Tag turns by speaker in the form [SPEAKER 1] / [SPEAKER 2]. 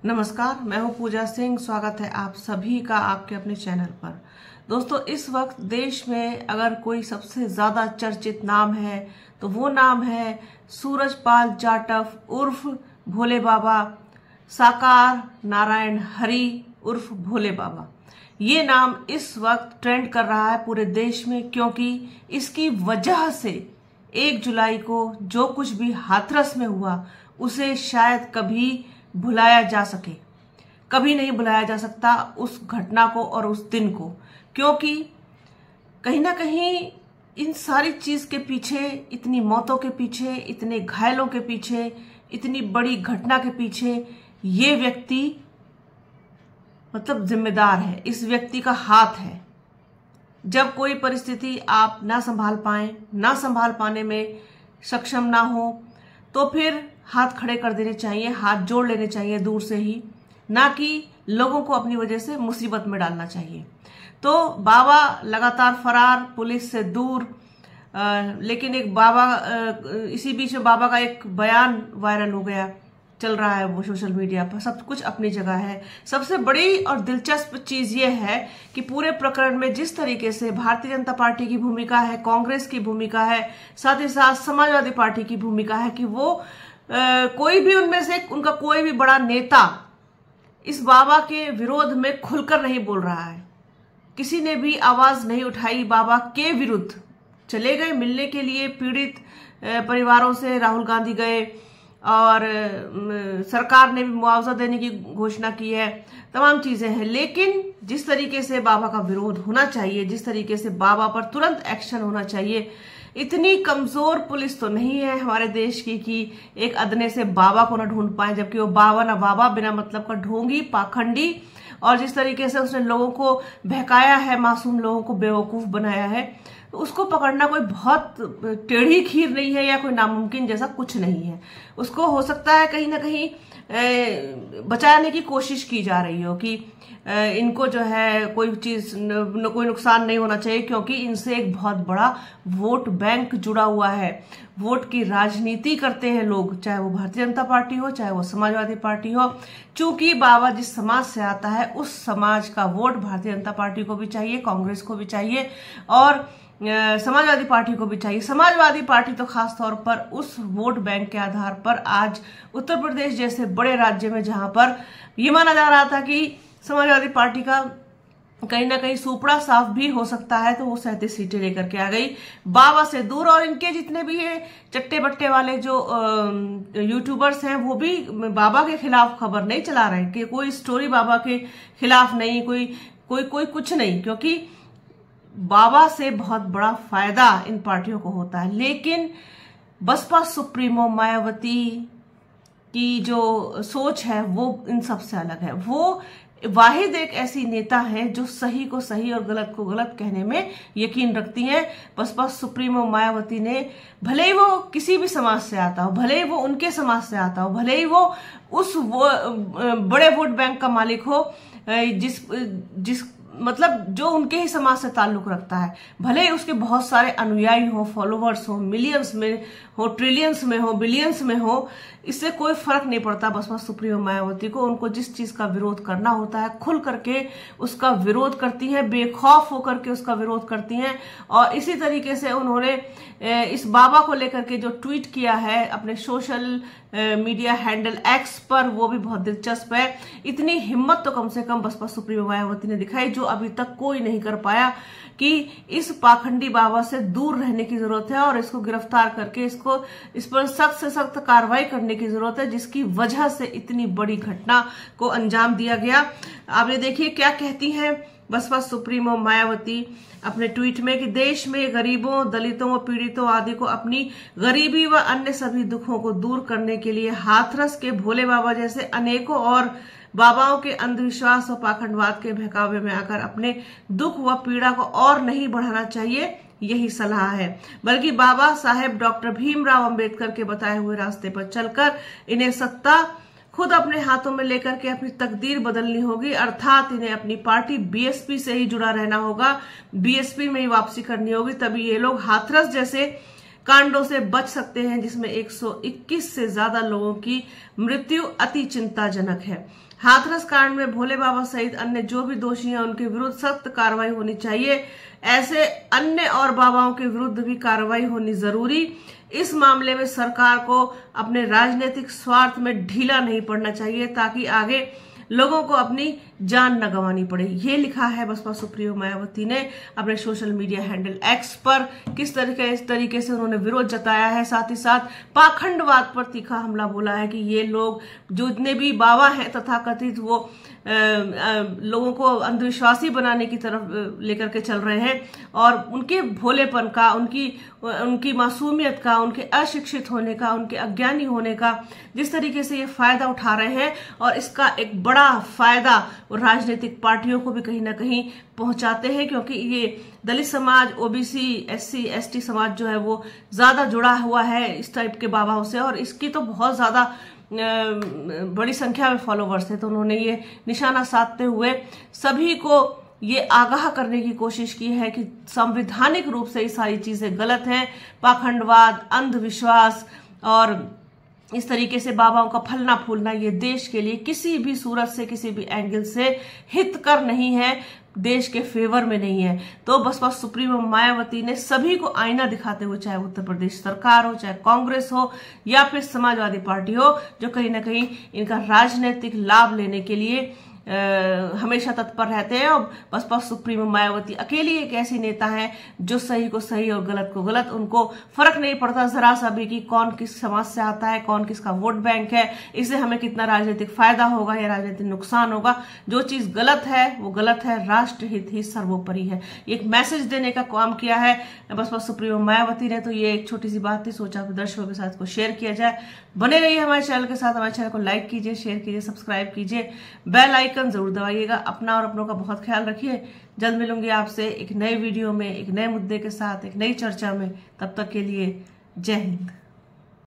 [SPEAKER 1] नमस्कार, मैं हूं पूजा सिंह। स्वागत है आप सभी का आपके अपने चैनल पर। दोस्तों, इस वक्त देश में अगर कोई सबसे ज्यादा चर्चित नाम है तो वो नाम है सूरजपाल जाटव उर्फ भोले बाबा, साकार नारायण हरि उर्फ भोले बाबा। ये नाम इस वक्त ट्रेंड कर रहा है पूरे देश में, क्योंकि इसकी वजह से 1 जुलाई को जो कुछ भी हाथरस में हुआ उसे शायद कभी भुलाया जा सके। कभी नहीं भुलाया जा सकता उस घटना को और उस दिन को, क्योंकि कहीं ना कहीं इन सारी चीज के पीछे, इतनी मौतों के पीछे, इतने घायलों के पीछे, इतनी बड़ी घटना के पीछे ये व्यक्ति मतलब जिम्मेदार है। इस व्यक्ति का हाथ है। जब कोई परिस्थिति आप ना संभाल पाए, ना संभाल पाने में सक्षम ना हो, तो फिर हाथ खड़े कर देने चाहिए, हाथ जोड़ लेने चाहिए दूर से ही, ना कि लोगों को अपनी वजह से मुसीबत में डालना चाहिए। तो बाबा लगातार फरार, पुलिस से दूर, लेकिन एक बाबा इसी बीच में बाबा का एक बयान वायरल हो गया, चल रहा है वो सोशल मीडिया पर। सब कुछ अपनी जगह है। सबसे बड़ी और दिलचस्प चीज ये है कि पूरे प्रकरण में जिस तरीके से भारतीय जनता पार्टी की भूमिका है, कांग्रेस की भूमिका है, साथ ही साथ समाजवादी पार्टी की भूमिका है कि वो कोई भी उनमें से उनका कोई भी बड़ा नेता इस बाबा के विरोध में खुलकर नहीं बोल रहा है। किसी ने भी आवाज नहीं उठाई बाबा के विरुद्ध। चले गए मिलने के लिए पीड़ित परिवारों से, राहुल गांधी गए और सरकार ने भी मुआवजा देने की घोषणा की है, तमाम चीजें हैं। लेकिन जिस तरीके से बाबा का विरोध होना चाहिए, जिस तरीके से बाबा पर तुरंत एक्शन होना चाहिए, इतनी कमजोर पुलिस तो नहीं है हमारे देश की कि एक अदने से बाबा को न ढूंढ पाए, जबकि वो बाबा ना बाबा, बिना मतलब का ढोंगी, पाखंडी, और जिस तरीके से उसने लोगों को बहकाया है, मासूम लोगों को बेवकूफ बनाया है, तो उसको पकड़ना कोई बहुत टेढ़ी खीर नहीं है या कोई नामुमकिन जैसा कुछ नहीं है। उसको हो सकता है कहीं ना कहीं बचाने की कोशिश की जा रही हो कि इनको जो है कोई चीज कोई नुकसान नहीं होना चाहिए, क्योंकि इनसे एक बहुत बड़ा वोट बैंक जुड़ा हुआ है। वोट की राजनीति करते हैं लोग, चाहे वो भारतीय जनता पार्टी हो, चाहे वो समाजवादी पार्टी हो। चूंकि बाबा जिस समाज से आता है उस समाज का वोट भारतीय जनता पार्टी को भी चाहिए, कांग्रेस को भी चाहिए और समाजवादी पार्टी को भी चाहिए। समाजवादी पार्टी तो खास तौर पर उस वोट बैंक के आधार पर आज उत्तर प्रदेश जैसे बड़े राज्य में, जहां पर ये माना जा रहा था कि समाजवादी पार्टी का कहीं ना कहीं सुपड़ा साफ भी हो सकता है, तो वो 37 सीटें लेकर के आ गई बाबा से दूर। और इनके जितने भी ये चट्टे बट्टे वाले जो यूट्यूबर्स हैं, वो भी बाबा के खिलाफ खबर नहीं चला रहे हैं कि कोई स्टोरी बाबा के खिलाफ नहीं, कोई कुछ नहीं, क्योंकि बाबा से बहुत बड़ा फायदा इन पार्टियों को होता है। लेकिन बसपा सुप्रीमो मायावती की जो सोच है वो इन सबसे अलग है। वो वाहिद एक ऐसी नेता है जो सही को सही और गलत को गलत कहने में यकीन रखती हैं। बसपा सुप्रीमो मायावती ने, भले ही वो किसी भी समाज से आता हो, भले ही वो उनके समाज से आता हो, भले ही वो उस बड़े वोट बैंक का मालिक हो जिस मतलब जो उनके ही समाज से ताल्लुक रखता है, भले ही उसके बहुत सारे अनुयायी हो, फॉलोवर्स हो, मिलियंस में हो, ट्रिलियंस में हो, बिलियंस में हो, इससे कोई फर्क नहीं पड़ता बसपा सुप्रीमो मायावती को। उनको जिस चीज का विरोध करना होता है खुल करके उसका विरोध करती हैं, बेखौफ होकर के उसका विरोध करती हैं। और इसी तरीके से उन्होंने इस बाबा को लेकर के जो ट्वीट किया है अपने सोशल मीडिया हैंडल एक्स पर, वो भी बहुत दिलचस्प है। इतनी हिम्मत तो कम से कम बसपा सुप्रीमो मायावती ने दिखाई जो अभी तक कोई नहीं कर पाया, कि इस पाखंडी बाबा से दूर रहने की जरूरत है और इसको गिरफ्तार करके इस पर सख्त से सख्त कार्रवाई करने की जरूरत है, जिसकी वजह से इतनी बड़ी घटना को अंजाम दिया गया। आप ये देखिए क्या कहती हैं बसपा सुप्रीमो मायावती अपने ट्वीट में कि देश में गरीबों, दलितों व पीड़ितों आदि को अपनी गरीबी व अन्य सभी दुखों को दूर करने के लिए हाथरस के भोले बाबा जैसे अनेकों और बाबाओं के अंधविश्वास और पाखंडवाद के बहकावे में आकर अपने दुख व पीड़ा को और नहीं बढ़ाना चाहिए, यही सलाह है। बल्कि बाबा साहेब डॉक्टर भीमराव अंबेडकर के बताए हुए रास्ते पर चलकर इन्हें सत्ता खुद अपने हाथों में लेकर के अपनी तकदीर बदलनी होगी, अर्थात इन्हें अपनी पार्टी बीएसपी से ही जुड़ा रहना होगा, बीएसपी में ही वापसी करनी होगी। तभी ये लोग हाथरस जैसे कांडों से बच सकते हैं, जिसमें 121 से ज्यादा लोगों की मृत्यु अति चिंताजनक है। हाथरस कांड में भोले बाबा सहित अन्य जो भी दोषी हैं उनके विरुद्ध सख्त कार्रवाई होनी चाहिए। ऐसे अन्य और बाबाओं के विरुद्ध भी कार्रवाई होनी जरूरी। इस मामले में सरकार को अपने राजनीतिक स्वार्थ में ढीला नहीं पड़ना चाहिए, ताकि आगे लोगों को अपनी जान न गंवानी पड़े। ये लिखा है बसपा सुप्रीमो मायावती ने अपने सोशल मीडिया हैंडल एक्स पर। इस तरीके से उन्होंने विरोध जताया है। साथ ही साथ पाखंडवाद पर तीखा हमला बोला है कि ये लोग जो जितने भी बाबा हैं तथाकथित, वो लोगों को अंधविश्वासी बनाने की तरफ लेकर के चल रहे हैं और उनके भोलेपन का, उनकी मासूमियत का, उनके अशिक्षित होने का, उनके अज्ञानी होने का जिस तरीके से ये फायदा उठा रहे हैं, और इसका एक बड़ा फायदा राजनीतिक पार्टियों को भी कहीं ना कहीं पहुंचाते हैं, क्योंकि ये दलित समाज, ओबीसी, एससी, एसटी समाज जो है वो ज्यादा जुड़ा हुआ है इस टाइप के बाबाओं से, और इसकी तो बहुत ज्यादा बड़ी संख्या में फॉलोवर्स थे। तो उन्होंने ये निशाना साधते हुए सभी को ये आगाह करने की कोशिश की है कि संवैधानिक रूप से ये सारी चीजें गलत हैं। पाखंडवाद, अंधविश्वास और इस तरीके से बाबाओं का फलना फूलना ये देश के लिए किसी भी सूरत से, किसी भी एंगल से हितकर नहीं है, देश के फेवर में नहीं है। तो बसपा सुप्रीमो मायावती ने सभी को आईना दिखाते हुए, चाहे उत्तर प्रदेश सरकार हो, चाहे कांग्रेस हो या फिर समाजवादी पार्टी हो, जो कहीं ना कहीं इनका राजनीतिक लाभ लेने के लिए हमेशा तत्पर रहते हैं। और बसपा सुप्रीमो मायावती अकेली एक ऐसी नेता है जो सही को सही और गलत को गलत, उनको फर्क नहीं पड़ता जरा सा भी कि कौन किस समाज से आता है, कौन किसका वोट बैंक है, इससे हमें कितना राजनीतिक फायदा होगा या राजनीतिक नुकसान होगा। जो चीज गलत है वो गलत है, राष्ट्र हित ही सर्वोपरि है। एक मैसेज देने का काम किया है बसपा सुप्रीमो मायावती ने। तो ये एक छोटी सी बात थी, सोचा दर्शकों के साथ को शेयर किया जाए। बने रहिए हमारे चैनल के साथ, हमारे चैनल को लाइक कीजिए, शेयर कीजिए, सब्सक्राइब कीजिए, बेल आइकन जरूर दबाइएगा। अपना और अपनों का बहुत ख्याल रखिए। जल्द मिलूंगी आपसे एक नए वीडियो में, एक नए मुद्दे के साथ, एक नई चर्चा में। तब तक के लिए जय हिंद।